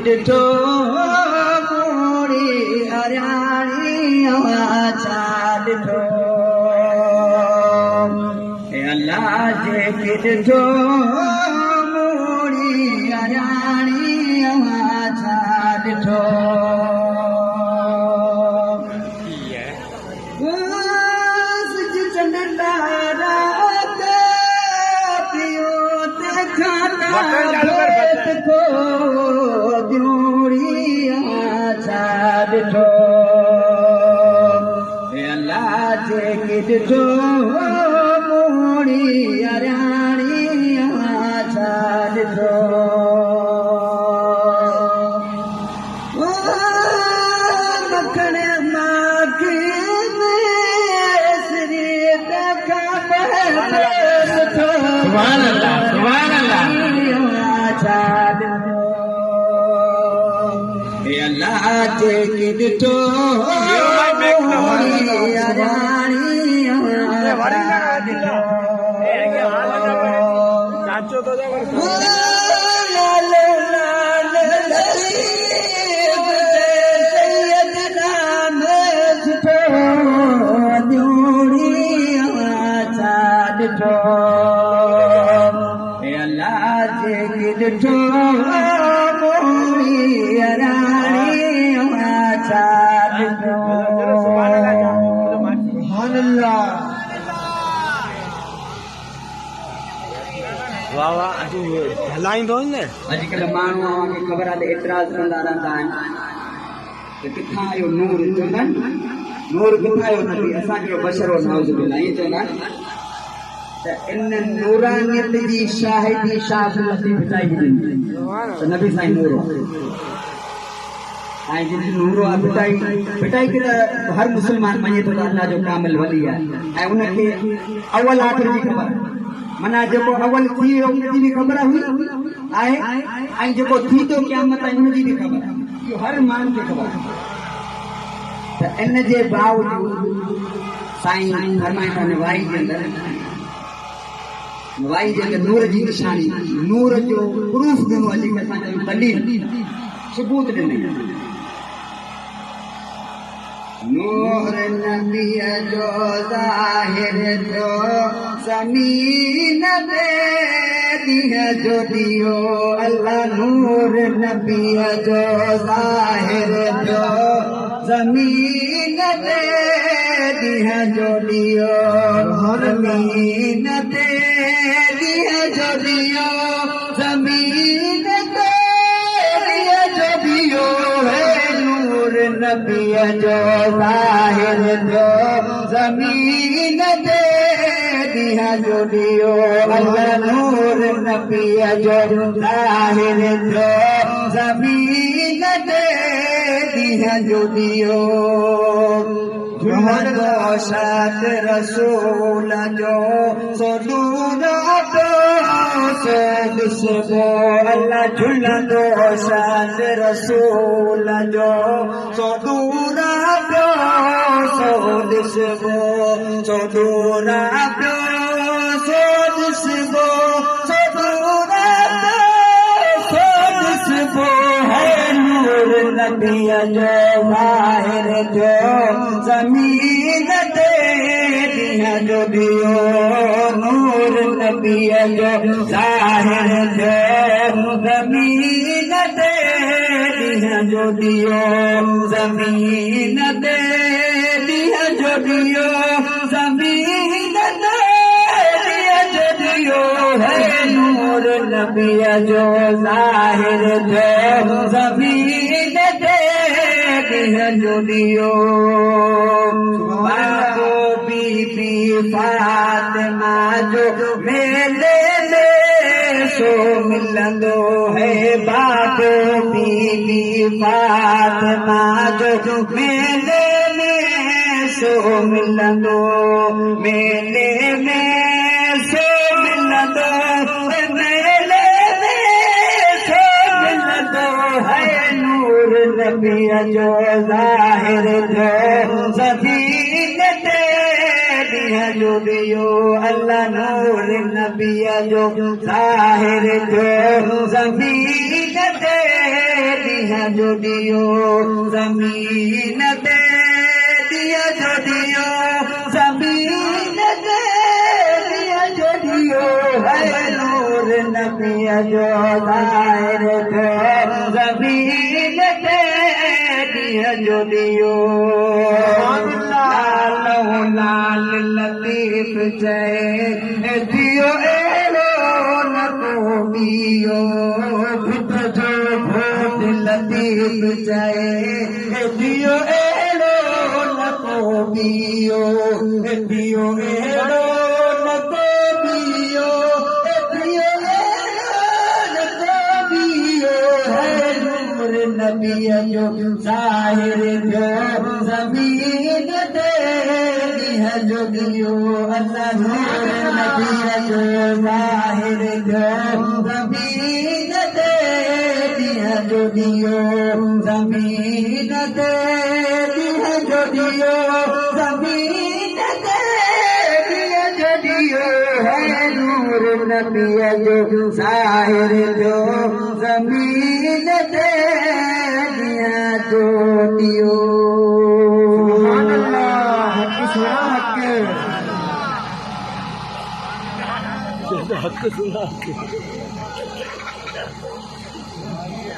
ॾिठो मोड़ी हरियाणी छा ॾिठो अल्लाह जेके ॾिठो मोड़ी हरियाणी छा ॾिठो ॾिठो अल्लाह जेके ॾिठो मोड़ी हरियाणी छा ॾिठो मखण माखी श्री छा ॾिठो अल्लाह जेके ॾिठो अल्लाह जेके ॾिठो अॼुकल्ह माण्हू खे ख़बर आहे त एतिराज़ कंदा रहंदा आहिनि त किथां आयो नूर चवंदा आहिनि नूर किथां आयो नबी असांजो बशरो नाउज़ बिल्लाह ईअं चवंदा आहिनि त इन नूरानियत जी शाहिदी शाह नसीब फिटाई ॾिनी त नबी साईं नूर ऐं जिन नूर आहे फिटाई खे त हर मुस्लमान मञे थो त अल्लाह जो कामिल वली आहे ऐं उनखे अवल आख़िर जी ख़बर माना जेको अवल थी वियो उनजी बि ख़बर हुई आहे ऐं जेको थींदो क़यामत ताईं उनजी बि ख़बर आहे इहो हर माण्हू खे ख़बर आहे त इन जे बावजूदि साईं फरमाइनि था नवाई जे अंदरि नूर जी निशानी नूर जो प्रूफ ॾिनो अची असां चयूं दलील सबूत ॾिनई नूर नबीअ जो ज़ाहिर जो ज़मीन ते ॾींहं जो ॾियो अल्लाह नूर नबीअ जो ज़ाहिर जो ज़मीन ते ॾींहं जो ॾियो ज़मीन ते ॾींहं जो ॾियो ज़मीन ते ॾींहं जो ॾियो नबीअ जो ज़ाहिर जो ज़मीन ते ॾींहं जो ॾियो अल्लाह नूर नबीअ जो ज़ाहिर जो ज़मीन ते ॾींहं जो ॾियो शाद रसूल जो अल्लाह झुलंदो शाद रसूल जो सो दूरा नबीअ जो ज़ाहिर जो ज़मीन ते ॾींहं जो ॾियो नूर नबीअ जो ज़ाहिर जो ज़मीन ते ॾींहं जो ॾियो ज़मीन ते ॾींहं जो ॾियो ज़मीन ते ॾींहं जो ॾियो नूर नबीअ जो ज़ाहिर जो ज़मीन ते ॾींहं जो ॾियो बाबो बीबी फातिमा जो मेले में सो मिलंदो है बाबो बीबी फातिमा जो मेले में सो मिलंदो मेले में सो मिलंदो मेले में सो मिलंदो है नूर नबी जो ज़ाहिर जो ज़मीन ते ॾींहं जो ॾियो अल्लाह नूर नबी जो ज़ाहिर जो ज़मीन ते ॾींहं जो ॾियो ज़मीन ते ॾींहं जो ॾियो ज़मीन ते ॾींहं जो ॾियो है नूर नबी जो ज़ाहिर जो ज़मीन ते ॾींहं जो ॾियो लाल लतीफ़ चए दियो अहिड़ो न को ॿियो पुट जो घोट लतीफ़ चए दियो अहिड़ो न को ॿियो दियो अहिड़ो न को ॿियो दियो अहिड़ो न को ॿियो है नूर नबीअ जो ज़ाहिर जो ज़मीन ते ॾींहं जो ॾियो अल्लाह नूर नबीअ जो ज़ाहिर जो ज़मीन ते ॾींहं जो ॾियो ज़मीन ते ॾींहं जो ॾियो ज़मीन ते ॾींहं जो ॾियो है नूर नबीअ जो ज़ाहिर जो ज़मीन ते ॾींहं जो ॾियो हक सुना